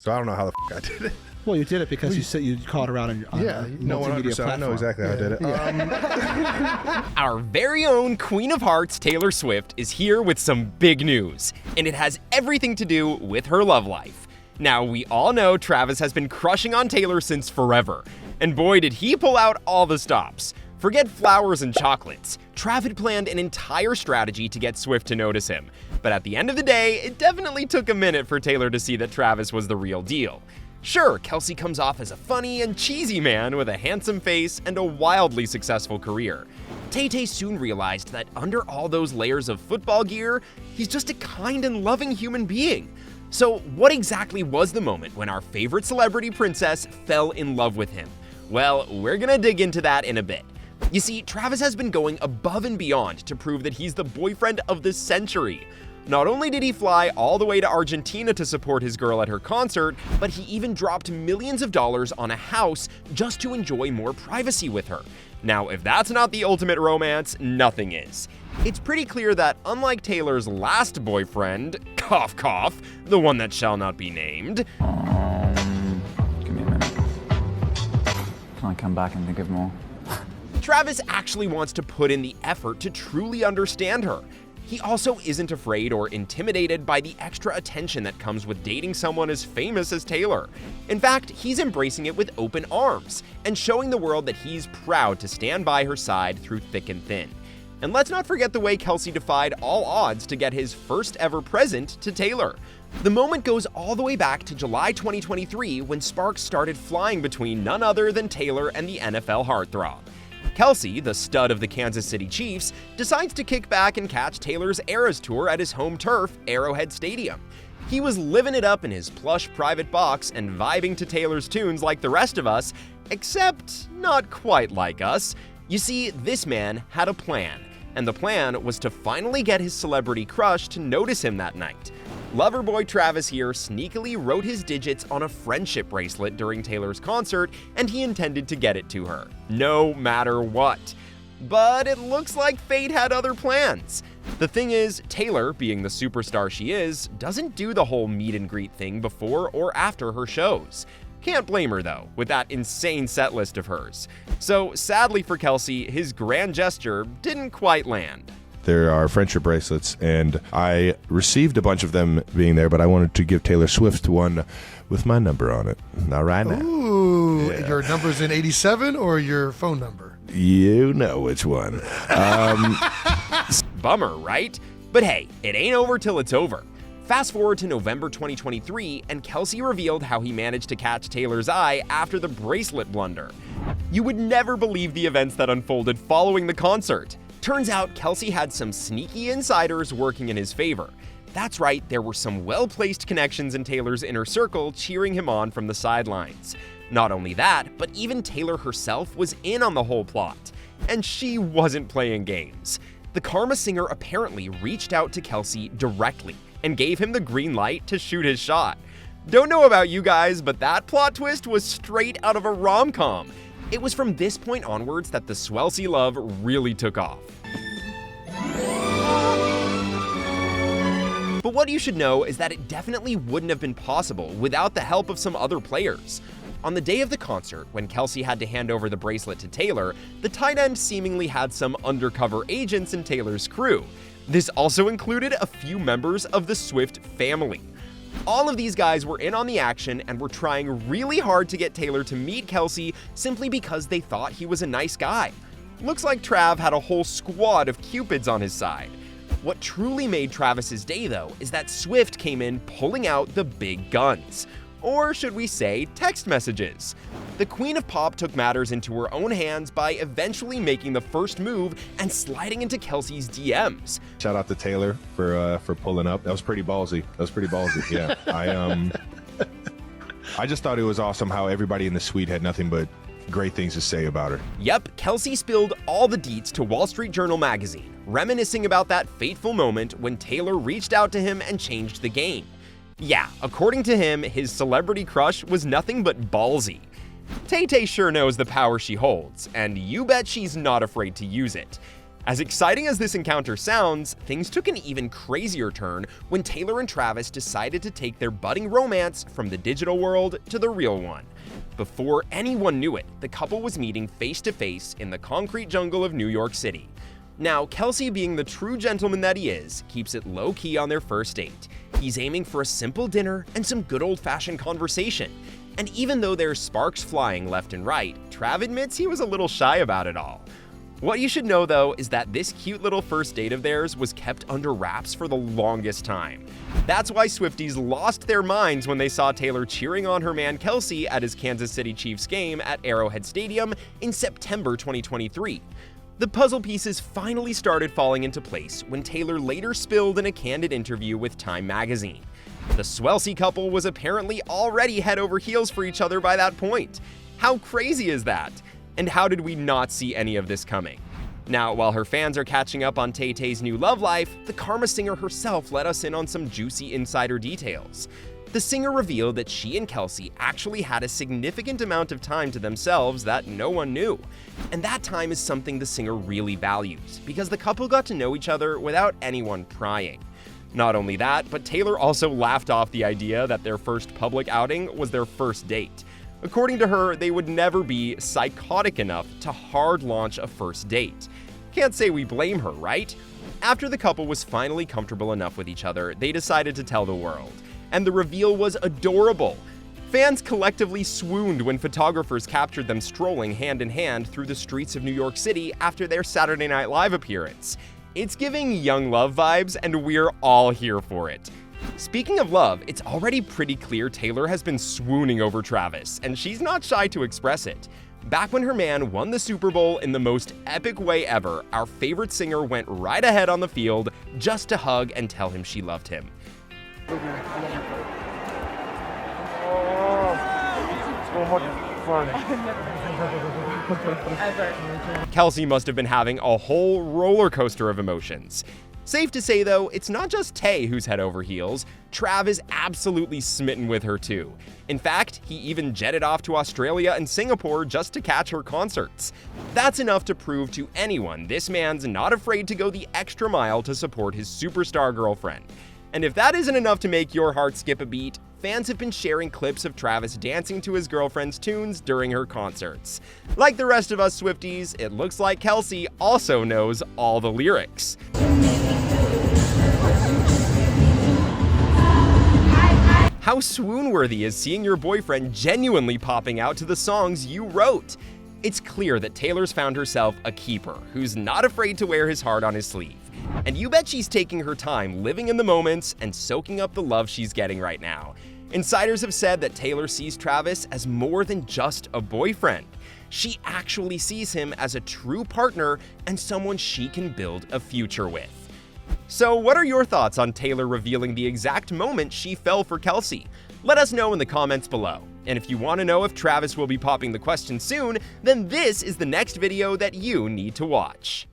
So I don't know how the I did it. Well, you did it because you said you called her out on No, multimedia 100%. platform. I know exactly how I did it. Our very own Queen of Hearts, Taylor Swift, is here with some big news, and it has everything to do with her love life. Now, we all know Travis has been crushing on Taylor since forever, and boy, did he pull out all the stops. Forget flowers and chocolates. Trav had planned an entire strategy to get Swift to notice him, but at the end of the day, it definitely took a minute for Taylor to see that Travis was the real deal. Sure, Kelce comes off as a funny and cheesy man with a handsome face and a wildly successful career. Tay-Tay soon realized that under all those layers of football gear, he's just a kind and loving human being. So what exactly was the moment when our favorite celebrity princess fell in love with him? Well, we're gonna dig into that in a bit. You see, Travis has been going above and beyond to prove that he's the boyfriend of the century. Not only did he fly all the way to Argentina to support his girl at her concert, but he even dropped millions of dollars on a house just to enjoy more privacy with her. Now, if that's not the ultimate romance, nothing is. It's pretty clear that unlike Taylor's last boyfriend, cough cough, the one that shall not be named, Give me a minute. Can I come back and think of more? Travis actually wants to put in the effort to truly understand her. He also isn't afraid or intimidated by the extra attention that comes with dating someone as famous as Taylor. In fact, he's embracing it with open arms and showing the world that he's proud to stand by her side through thick and thin. And let's not forget the way Kelce defied all odds to get his first ever present to Taylor. The moment goes all the way back to July 2023 when sparks started flying between none other than Taylor and the NFL heartthrob. Kelce, the stud of the Kansas City Chiefs, decides to kick back and catch Taylor's Eras Tour at his home turf, Arrowhead Stadium. He was living it up in his plush private box and vibing to Taylor's tunes like the rest of us, except not quite like us. You see, this man had a plan, and the plan was to finally get his celebrity crush to notice him that night. Loverboy Travis here sneakily wrote his digits on a friendship bracelet during Taylor's concert, and he intended to get it to her, no matter what. But it looks like fate had other plans. The thing is, Taylor, being the superstar she is, doesn't do the whole meet and greet thing before or after her shows. Can't blame her though, with that insane set list of hers. So sadly for Kelce, his grand gesture didn't quite land. There are friendship bracelets, and I received a bunch of them being there, but I wanted to give Taylor Swift one with my number on it. Not right now. Ooh, your number's in 87 or your phone number? You know which one. Bummer, right? But hey, it ain't over till it's over. Fast forward to November 2023, and Kelce revealed how he managed to catch Taylor's eye after the bracelet blunder. You would never believe the events that unfolded following the concert. Turns out Kelce had some sneaky insiders working in his favor. That's right, there were some well-placed connections in Taylor's inner circle cheering him on from the sidelines. Not only that, but even Taylor herself was in on the whole plot. And she wasn't playing games. The Karma singer apparently reached out to Kelce directly and gave him the green light to shoot his shot. Don't know about you guys, but that plot twist was straight out of a rom-com. It was from this point onwards that the Swelsey love really took off. But what you should know is that it definitely wouldn't have been possible without the help of some other players. On the day of the concert, when Kelce had to hand over the bracelet to Taylor, the tight end seemingly had some undercover agents in Taylor's crew. This also included a few members of the Swift family. All of these guys were in on the action and were trying really hard to get Taylor to meet Kelce simply because they thought he was a nice guy. Looks like Trav had a whole squad of cupids on his side. What truly made Travis's day, though, is that Swift came in pulling out the big guns. Or should we say, text messages. The Queen of Pop took matters into her own hands by eventually making the first move and sliding into Kelce's DMs. Shout out to Taylor for pulling up. That was pretty ballsy. Yeah. I just thought it was awesome how everybody in the suite had nothing but great things to say about her. Yep, Kelce spilled all the deets to Wall Street Journal magazine, reminiscing about that fateful moment when Taylor reached out to him and changed the game. Yeah, according to him, his celebrity crush was nothing but ballsy. Tay-Tay sure knows the power she holds, and you bet she's not afraid to use it. As exciting as this encounter sounds, things took an even crazier turn when Taylor and Travis decided to take their budding romance from the digital world to the real one. Before anyone knew it, the couple was meeting face to face in the concrete jungle of New York City. Now, Kelce, being the true gentleman that he is, keeps it low-key on their first date. He's aiming for a simple dinner and some good old-fashioned conversation. And even though there's sparks flying left and right, Trav admits he was a little shy about it all. What you should know, though, is that this cute little first date of theirs was kept under wraps for the longest time. That's why Swifties lost their minds when they saw Taylor cheering on her man Kelce at his Kansas City Chiefs game at Arrowhead Stadium in September 2023. The puzzle pieces finally started falling into place when Taylor later spilled in a candid interview with Time magazine. The Swelcy couple was apparently already head over heels for each other by that point. How crazy is that? And how did we not see any of this coming? Now, while her fans are catching up on Tay-Tay's new love life, the Karma singer herself let us in on some juicy insider details. The singer revealed that she and Kelce actually had a significant amount of time to themselves that no one knew. And that time is something the singer really values, because the couple got to know each other without anyone prying. Not only that, but Taylor also laughed off the idea that their first public outing was their first date. According to her, they would never be psychotic enough to hard launch a first date. Can't say we blame her, right? After the couple was finally comfortable enough with each other, they decided to tell the world. And the reveal was adorable. Fans collectively swooned when photographers captured them strolling hand in hand through the streets of New York City after their Saturday Night Live appearance. It's giving young love vibes, and we're all here for it. Speaking of love, it's already pretty clear Taylor has been swooning over Travis, and she's not shy to express it. Back when her man won the Super Bowl in the most epic way ever, our favorite singer went right ahead on the field just to hug and tell him she loved him. Kelce must have been having a whole roller coaster of emotions. Safe to say, though, it's not just Tay who's head over heels. Trav is absolutely smitten with her, too. In fact, he even jetted off to Australia and Singapore just to catch her concerts. That's enough to prove to anyone this man's not afraid to go the extra mile to support his superstar girlfriend. And if that isn't enough to make your heart skip a beat, fans have been sharing clips of Travis dancing to his girlfriend's tunes during her concerts. Like the rest of us Swifties, it looks like Kelce also knows all the lyrics. How swoon-worthy is seeing your boyfriend genuinely popping out to the songs you wrote? It's clear that Taylor's found herself a keeper who's not afraid to wear his heart on his sleeve. And you bet she's taking her time living in the moments and soaking up the love she's getting right now. Insiders have said that Taylor sees Travis as more than just a boyfriend. She actually sees him as a true partner and someone she can build a future with. So what are your thoughts on Taylor revealing the exact moment she fell for Kelce? Let us know in the comments below. And if you want to know if Travis will be popping the question soon, then this is the next video that you need to watch.